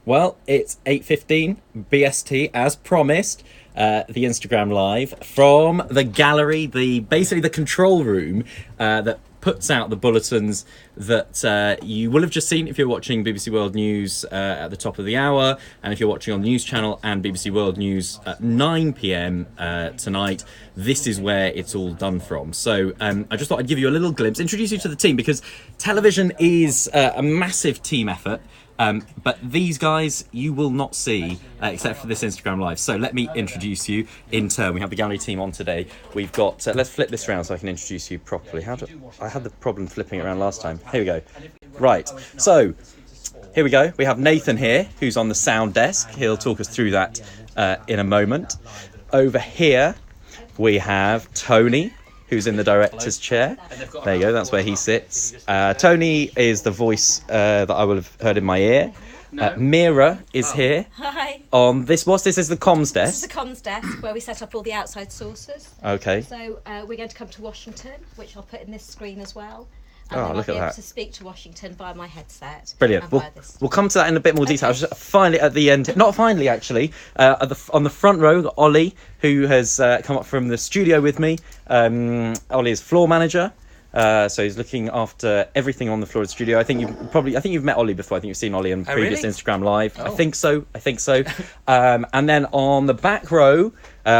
Well, it's 8:15 BST as promised. The Instagram live from the gallery, basically the control room that puts out the bulletins that you will have just seen if you're watching BBC World News at the top of the hour, and if you're watching on the News Channel and BBC World News at 9 p.m. Tonight. This is where it's all done from. So I just thought I'd give you a little glimpse, introduce you to the team, because television is a massive team effort. But these guys you will not see except for this Instagram live. So let me introduce you in turn. We have the gallery team on today. We've got, let's flip this around so I can introduce you properly. I had the problem flipping it around last time. Here we go. Right, so here we go. We have Nathan here, who's on the sound desk. He'll talk us through that in a moment. Over here, we have Tony, who's in the director's chair. There you go, that's where he sits. Tony is the voice that I will have heard in my ear. Mira is here. Hi. On this, this is the comms desk. This is the comms desk where we set up all the outside sources. Okay. So we're going to come to Washington, which I'll put in this screen as well. And Oh, then I'll look be at able that. to speak to Washington via my headset. Brilliant. And We'll, via this. we'll come to that in a bit more detail. Okay. Just finally at the end, not finally actually, on the front row, got Ollie, who has come up from the studio with me. Ollie is floor manager. So he's looking after everything on the floor of the studio. I think you've met Ollie before. I think you've seen Ollie in previous really? Instagram live. Oh. I think so. And then on the back row,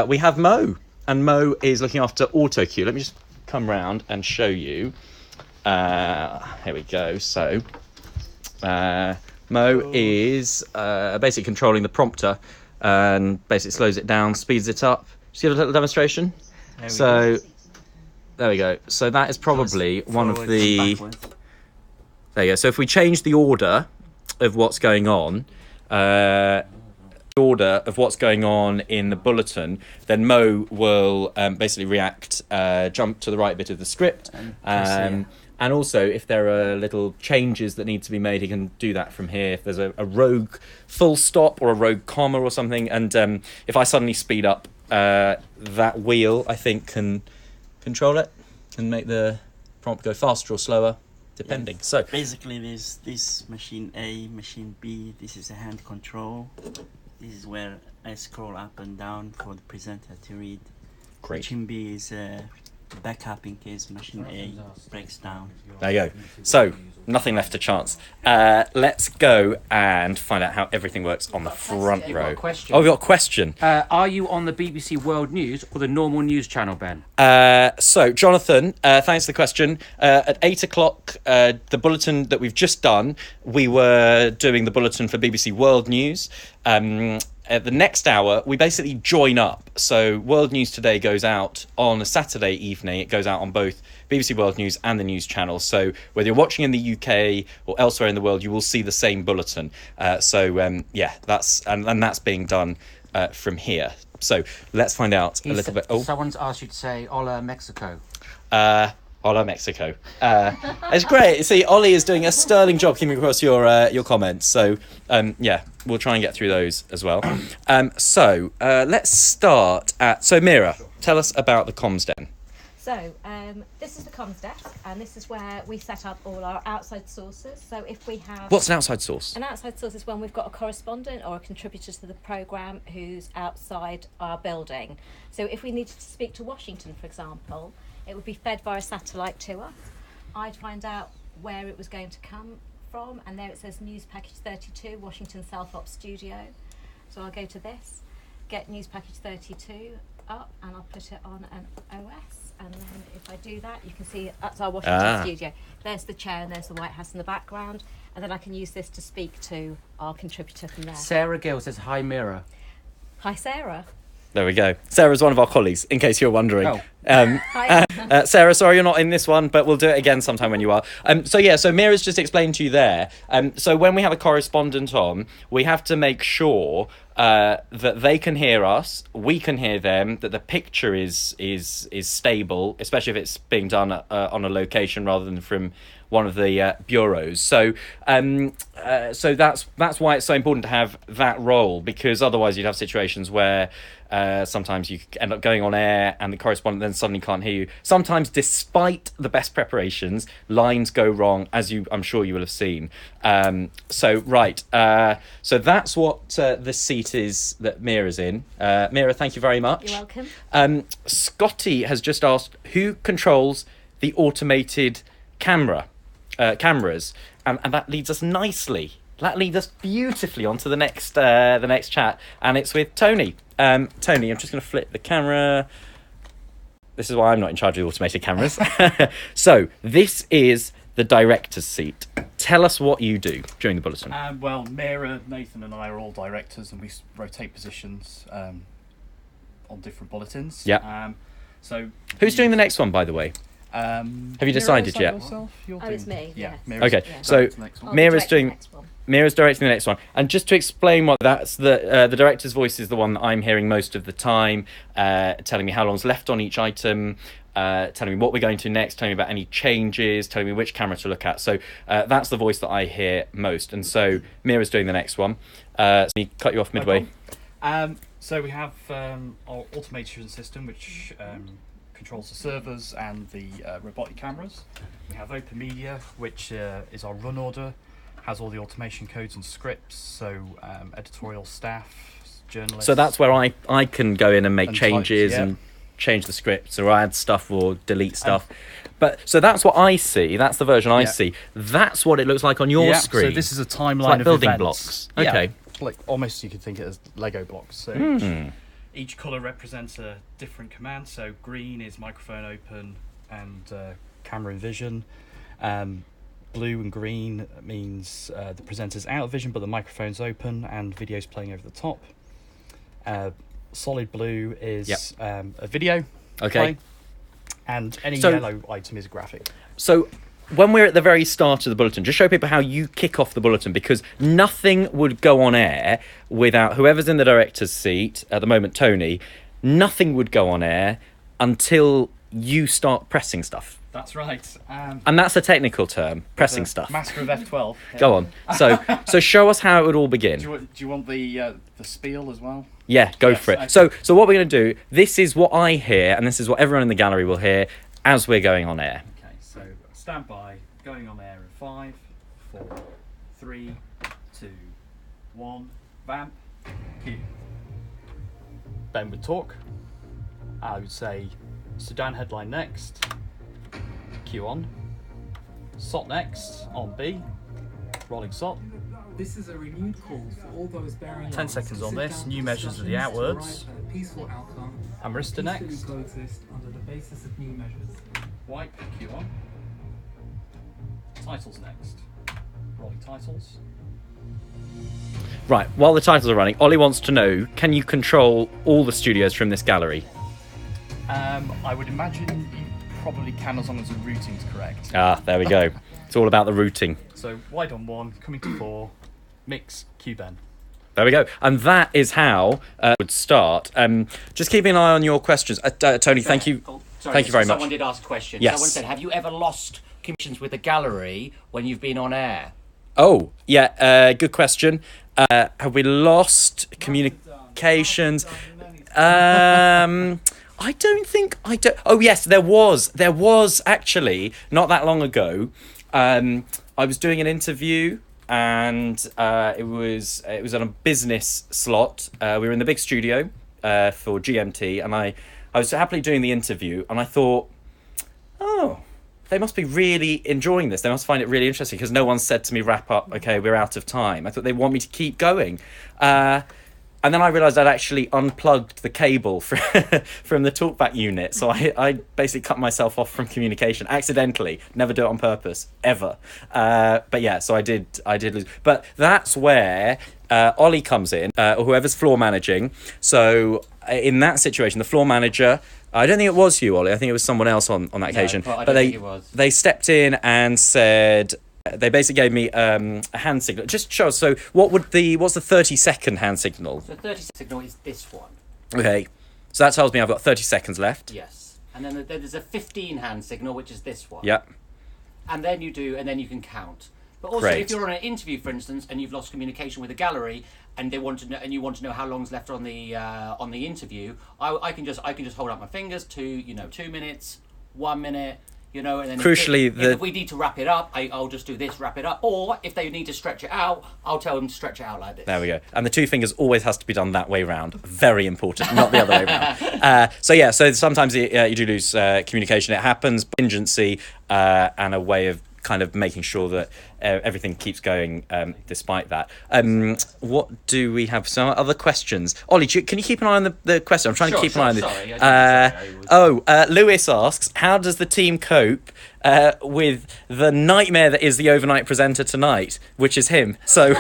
we have Mo, and Mo is looking after auto cue. Let me just come round and show you. Here we go. So Mo is basically controlling the prompter and basically slows it down, speeds it up. Just give a little demonstration. There we go. So that is probably one of the... There you go. So if we change the order of what's going on, in the bulletin, then Mo will basically react, jump to the right bit of the script. And also, if there are little changes that need to be made, he can do that from here. If there's a rogue full stop or a rogue comma or something, and if I suddenly speed up, that wheel, I think, can control it, can make the prompt go faster or slower, depending. Yeah. So basically, there's this machine A, machine B. This is a hand control. This is where I scroll up and down for the presenter to read. great. Machine B is backup in case machine A breaks down. There you go. So, nothing left to chance. Let's go and find out how everything works on the front You've got row. a question. Oh, we've got a question. Are you on the BBC World News or the normal news channel, Ben? So, Jonathan, thanks for the question. At 8 o'clock, the bulletin that we've just done, we were doing the bulletin for BBC World News. At the next hour, we basically join up. So World News Today goes out on a Saturday evening. It goes out on both BBC World News and the News Channel. So whether you're watching in the UK or elsewhere in the world, you will see the same bulletin. That's being done from here. So let's find out a little bit. Oh, Someone's asked you to say Hola Mexico. Hola Mexico. It's great. See, Ollie is doing a sterling job keeping across your comments. So we'll try and get through those as well. So let's start at. So Mira, tell us about the comms den. So this is the comms desk, and this is where we set up all our outside sources. So if we have... What's an outside source? An outside source is when we've got a correspondent or a contributor to the programme who's outside our building. So if we needed to speak to Washington, for example, it would be fed via satellite to us. I'd find out where it was going to come from, and there it says News Package 32, Washington Self-Op Studio. So I'll go to this, get News Package 32 up, and I'll put it on an OS. And then if I do that, you can see that's our Washington studio. There's the chair and there's the White House in the background. And then I can use this to speak to our contributor from there. Sarah Gill says, hi, Mira. Hi, Sarah. There we go. Sarah's one of our colleagues, in case you're wondering. Oh. Hi. Sarah, sorry you're not in this one, but we'll do it again sometime when you are. So Mira's just explained to you there. So when we have a correspondent on, we have to make sure that they can hear us, we can hear them, that the picture is stable, especially if it's being done on a location rather than from one of the bureaus. So so that's why it's so important to have that role, because otherwise you'd have situations where sometimes you end up going on air and the correspondent then suddenly can't hear you. Sometimes, despite the best preparations, lines go wrong, as I'm sure you will have seen. So that's what the seat is that Mira's in. Mira, thank you very much. You're welcome. Scotty has just asked who controls the automated cameras, and that leads us nicely. That leads us beautifully onto the next chat, and it's with Tony. Tony, I'm just going to flip the camera. This is why I'm not in charge of the automated cameras. So this is the director's seat. Tell us what you do during the bulletin. Well, Mira, Nathan and I are all directors, and we rotate positions on different bulletins. Yeah. So who's doing the next one, by the way? Have you decided yet? It's me. Yeah. Yes. Okay, Yeah. so I'll Mira's direct the doing. next one. Mira's directing the next one, and just to explain what that's the director's voice is the one that I'm hearing most of the time, telling me how long's left on each item, telling me what we're going to next, telling me about any changes, telling me which camera to look at. So that's the voice that I hear most, and so Mira's doing the next one. So me cut you off midway. So we have our automation system, which controls the servers and the robotic cameras. We have Open Media, which is our run order, has all the automation codes and scripts, so editorial staff, journalists. So that's where I can go in and make changes types, yeah. and change the scripts or add stuff or delete stuff. But so that's what I see. That's the version I see. That's what it looks like on your screen. So this is a timeline like of building events. blocks. Yeah, Okay. like almost you could think it as Lego blocks. So each colour represents a different command. So green is microphone open and camera in vision. Blue and green means the presenter's out of vision but the microphone's open and video's playing over the top. Solid blue is a video playing, and any yellow item is a graphic. So when we're at the very start of the bulletin, just show people how you kick off the bulletin, because nothing would go on air without whoever's in the director's seat, at the moment Tony, nothing would go on air until you start pressing stuff. That's right. And that's a technical term, pressing stuff. Master of F12. Go on. So show us how it would all begin. Do you want the spiel as well? Yeah, go Yes, for it. okay. So what we're going to do, this is what I hear, and this is what everyone in the gallery will hear as we're going on air. Okay, so stand by, going on air in 5, 4, 3, 2, 1, vamp, cue. Ben would talk. I would say Sudan headline next, cue on. SOT next, on B, rolling SOT. This is a renewed call for all those bearing 10 arms seconds to on sit this, down new for measures of the discussions to outwards. arrive at a peaceful outcome, Arista peacefully next, coexist under the basis of new measures. white, cue on. Titles next, rolling titles. Right, while the titles are running, Ollie wants to know, can you control all the studios from this gallery? I would imagine you probably can, as long as the routing's correct. Ah, there we go. It's all about the routing. So wide on 1, coming to 4, mix, cue Ben. There we go. And that is how it would start. Just keeping an eye on your questions. Tony, thank you. Sorry, Thank you very much. Someone did ask a question. Yes. Someone said, have you ever lost commissions with the gallery when you've been on air? Oh, yeah, good question. Have we lost communications? I don't think I don't. Oh yes, there was actually not that long ago. I was doing an interview, and it was on a business slot. We were in the big studio for GMT, and I was happily doing the interview, and I thought, oh, they must be really enjoying this. They must find it really interesting, because no one said to me, wrap up, okay, we're out of time. I thought they want me to keep going. And then I realised I'd actually unplugged the cable from the talkback unit. So I basically cut myself off from communication accidentally. Never do it on purpose, ever. But yeah, so I did lose. But that's where Ollie comes in, or whoever's floor managing. So in that situation, the floor manager, I don't think it was you, Ollie. I think it was someone else on that occasion. But I don't think it was. They stepped in and said, they basically gave me a hand signal. Just show us. So what's the 30-second hand signal? So the 30 signal is this one. Okay, so that tells me I've got 30 seconds left. Yes. And then there's a 15 hand signal, which is this one. Yep. and then you can count. But also, Great. if you're on an interview, for instance, and you've lost communication with a gallery, and you want to know how long's left on the interview, I can just hold up my fingers to 2 minutes, 1 minute, and then Crucially, if we need to wrap it up, I'll just do this, wrap it up. Or if they need to stretch it out, I'll tell them to stretch it out like this. There we go. And the 2 fingers always has to be done that way round. Very important, not the other way round. So sometimes you do lose communication. It happens, contingency, and a way of kind of making sure that everything keeps going despite that. What do we have? Some other questions? Ollie, can you keep an eye on the question? I'm trying to keep an eye on this. Lewis asks, how does the team cope with the nightmare that is the overnight presenter tonight, which is him? So, you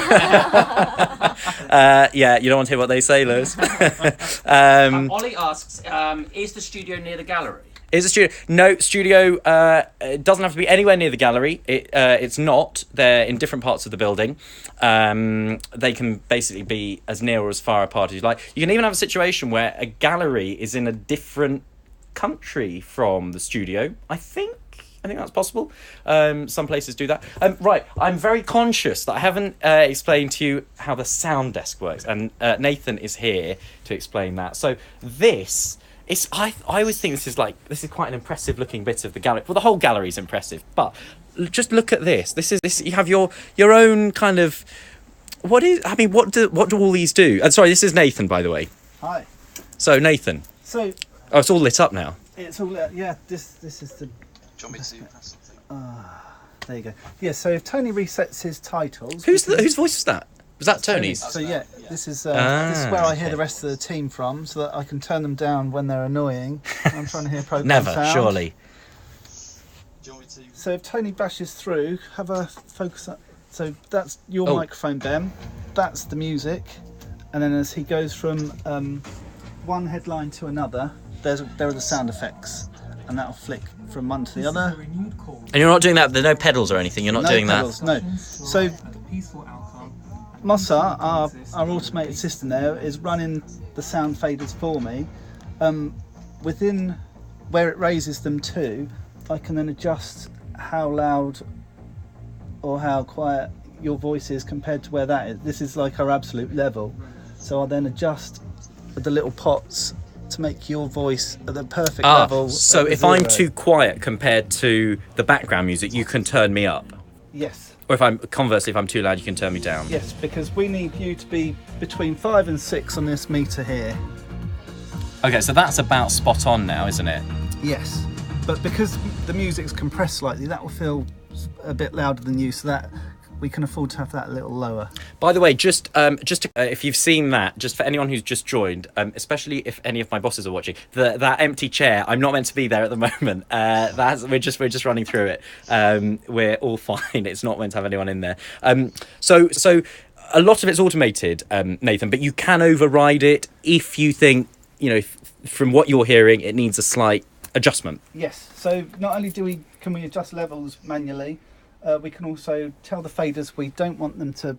don't want to hear what they say, Lewis. Ollie asks, is the studio near the gallery? Is a studio? No, studio it doesn't have to be anywhere near the gallery. It's not. They're in different parts of the building. They can basically be as near or as far apart as you like. You can even have a situation where a gallery is in a different country from the studio. I think that's possible. Some places do that. Right, I'm very conscious that I haven't explained to you how the sound desk works, and Nathan is here to explain that. So this... I always think this is quite an impressive looking bit of the gallery. Well, the whole gallery is impressive, but just look at this. This you have your own kind of what do all these do? Sorry, this is Nathan, by the way. Hi. So Nathan. So. Oh, it's all lit up now. It's all yeah. This is the. Do you want me to press something? There you go. Yeah. So if Tony resets his titles. Whose voice was that? Was that Tony's? So yeah, this is where I hear the rest of the team from, so that I can turn them down when they're annoying. I'm trying to hear program Never, sound. surely. Do you want me to? So if Tony bashes through, have a focus. So that's your microphone, Ben. That's the music, and then as he goes from one headline to another, there are the sound effects, and that'll flick from one to the other. And you're not doing that. There's no pedals or anything. You're not doing pedals, that. No. So. Mossa, our automated system there, is running the sound faders for me. Within where it raises them to, I can then adjust how loud or how quiet your voice is compared to where that is. This is like our absolute level. So I'll then adjust the little pots to make your voice at the perfect level. So if I'm too quiet compared to the background music, you can turn me up? Yes. Or if I'm too loud, you can turn me down? Yes, because we need you to be between 5 and 6 on this meter here. Okay, so that's about spot on now, isn't it? Yes, but because the music's compressed slightly, that will feel a bit louder than you, so that we can afford to have that a little lower. By the way, just if you've seen that, just for anyone who's just joined, especially if any of my bosses are watching, that empty chair, I'm not meant to be there at the moment. We're just running through it. We're all fine. It's not meant to have anyone in there. So a lot of it's automated, Nathan, but you can override it if you think, from what you're hearing, it needs a slight adjustment. Yes. So not only can we adjust levels manually. We can also tell the faders we don't want them to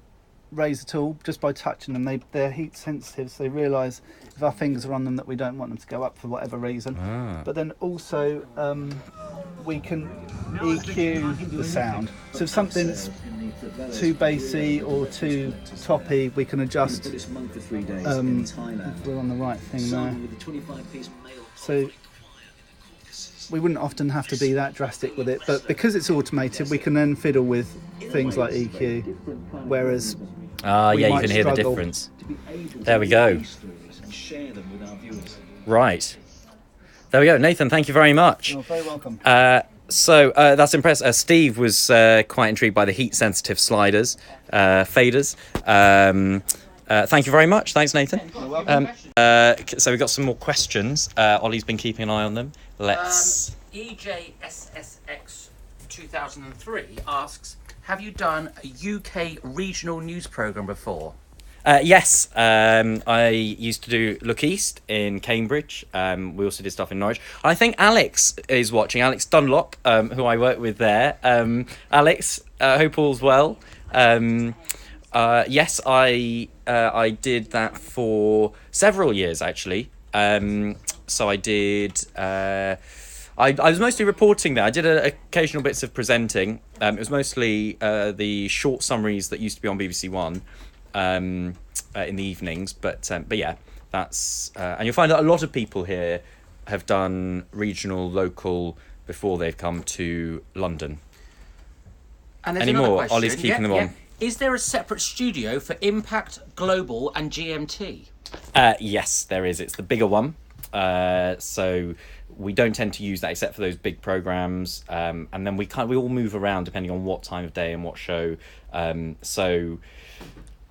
raise at all just by touching them. They're heat sensitive, so they realise if our fingers are on them that we don't want them to go up for whatever reason. But then also we can EQ the sound. So if something's too bassy or too toppy, we can adjust. If we're on the right thing there. So we wouldn't often have to be that drastic with it, but because it's automated, we can then fiddle with things like EQ, whereas you can hear the difference. There we go. Right. There we go. Nathan, thank you very much. You're very welcome. So that's impressive. Steve was quite intrigued by the heat-sensitive sliders, faders. Thank you very much. Thanks, Nathan. You're welcome. So we've got some more questions. Ollie's been keeping an eye on them. Let's... EJSSX 2003 asks, have you done a UK regional news programme before? Yes, I used to do Look East in Cambridge. We also did stuff in Norwich. I think Alex is watching, Alex Dunlop, who I work with there. Alex, hope all's well. Yes, I did that for several years, actually. So I did... I was mostly reporting there. I did occasional bits of presenting. It was mostly the short summaries that used to be on BBC One in the evenings. But yeah, that's and you'll find that a lot of people here have done regional, local before they've come to London. And there's Any another more? question. Ollie's keeping them on. Is there a separate studio for Impact, Global, and GMT? Yes, there is. It's the bigger one. So we don't tend to use that except for those big programs. And then we all move around depending on what time of day and what show. Yeah.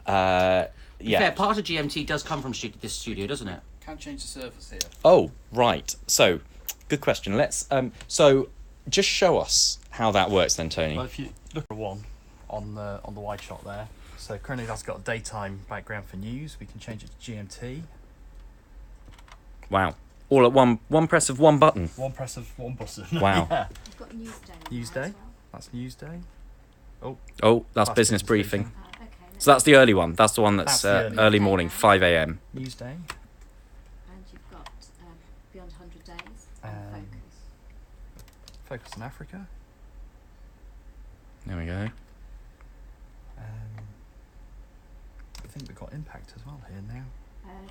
Fair, part of GMT does come from this studio, doesn't it? Can't change the surface here. Oh, right. So, good question. Let's so just show us how that works then, Tony. Well, if you look at one on the wide shot there, so currently that's got a daytime background for news. We can change it to GMT. Wow. All at one press of one button. One press of one button. Wow. Yeah. We've got Newsday. Newsday. That's Newsday. Oh, that's That's business business briefing. briefing. Okay. So that's the early one. That's the one that's That's the early morning, 5 a.m. Newsday. And you've got Beyond 100 Days and Um, Focus. Focus on Africa. There we go. I think we've got Impact as well here now.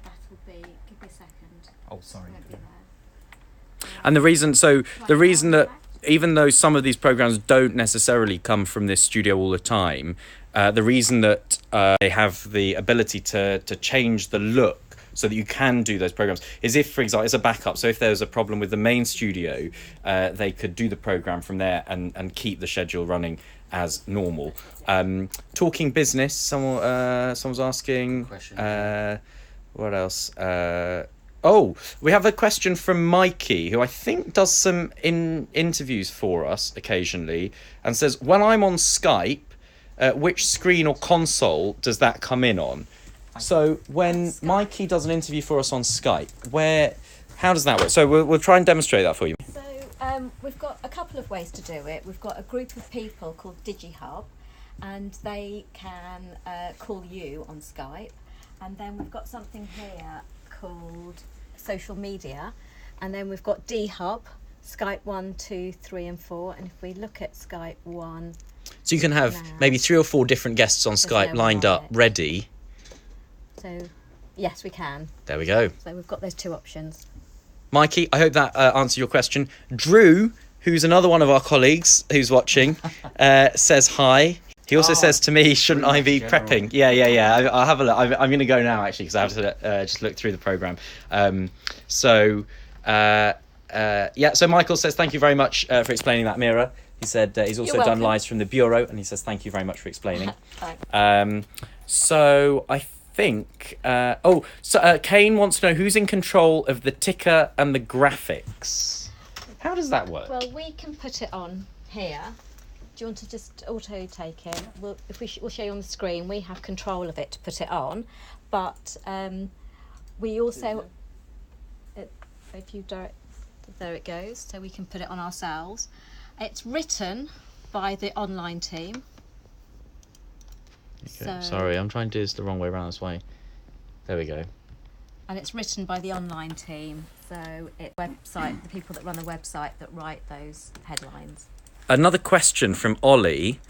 That will be. Give me a second. Oh, sorry. Won't be there. And the reason that even though some of these programs don't necessarily come from this studio all the time, the reason that they have the ability to change the look so that you can do those programs is if, for example, it's a backup. So if there's a problem with the main studio, they could do the program from there and keep the schedule running as normal. Talking business, someone's asking. Question. What else? We have a question from Mikey, who I think does some interviews for us occasionally, and says, when I'm on Skype, which screen or console does that come in on? So when Mikey does an interview for us on Skype, how does that work? So we'll try and demonstrate that for you. So we've got a couple of ways to do it. We've got a group of people called DigiHub, and they can call you on Skype. And then we've got something here called social media, and then we've got D-Hub, Skype 1, 2, 3 and 4. And if we look at Skype 1, So you can have maybe 3 or 4 different guests on Skype lined up, ready. so yes, we can. There we go. So we've got those two options. Mikey, I hope that answered your question. Drew, who's another one of our colleagues who's watching, says hi. He also says to me, shouldn't I be prepping? Yeah. I'll have a look. I'm going to go now, actually, because I have to just look through the programme. So Michael says, thank you very much for explaining that, Mira. He said he's also done lives from the Bureau, and he says, thank you very much for explaining. So I think... Kane wants to know who's in control of the ticker and the graphics. How does that work? Well, we can put it on here. Do you want to just auto take it? We'll show you on the screen. We have control of it to put it on, but we also, if you direct, there it goes. So we can put it on ourselves. It's written by the online team. Okay. Sorry, I'm trying to do this the wrong way around this way. There we go. And it's written by the online team. So it's the people that run the website that write those headlines. Another question from Ollie.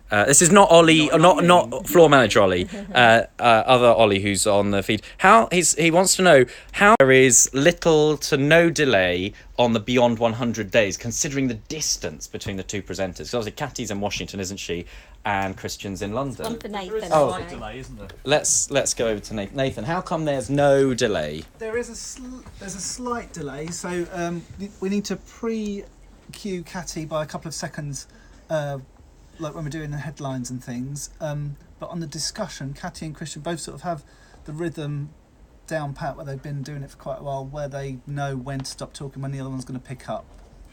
This is not Ollie, not floor manager Ollie. Other Ollie who's on the feed. He wants to know how there is little to no delay on the Beyond 100 Days, considering the distance between the two presenters. Because obviously Katty's in Washington, isn't she? And Christian's in London. One for Nathan. There is a slight delay, isn't there? Let's go over to Nathan. Nathan, how come there's no delay? There's a slight delay, so we need to pre-cue Catty by a couple of seconds, like when we're doing the headlines and things. But on the discussion, Catty and Christian both sort of have the rhythm down pat, where they've been doing it for quite a while, where they know when to stop talking, when the other one's going to pick up.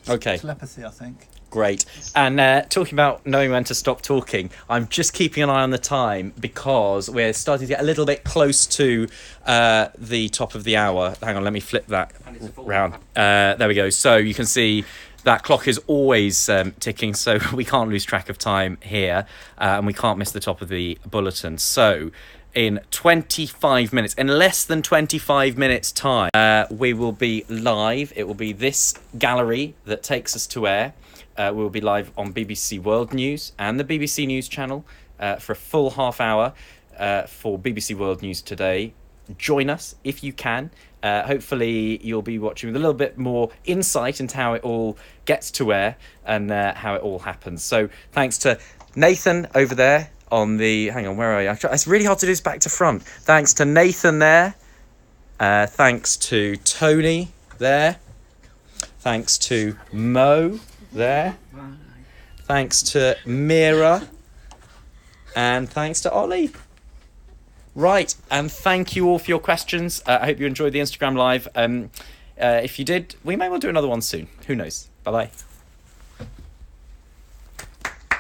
Okay. Telepathy, I think. Great. And talking about knowing when to stop talking, I'm just keeping an eye on the time because we're starting to get a little bit close to the top of the hour. Hang on, let me flip that round. There we go. So you can see that clock is always ticking, so we can't lose track of time here, and we can't miss the top of the bulletin. So in 25 minutes, in less than 25 minutes time, we will be live. It will be this gallery that takes us to air. We will be live on BBC World News and the BBC News channel for a full half hour for BBC World News today. Join us if you can. Hopefully you'll be watching with a little bit more insight into how it all gets to air and how it all happens. So thanks to Nathan over there on the... Hang on, where are you? It's really hard to do this back to front. Thanks to Nathan there. Thanks to Tony there. Thanks to Mo there. Thanks to Mira. And thanks to Ollie. Right, and thank you all for your questions. I hope you enjoyed the Instagram Live. If you did, we may well do another one soon. Who knows? Bye-bye.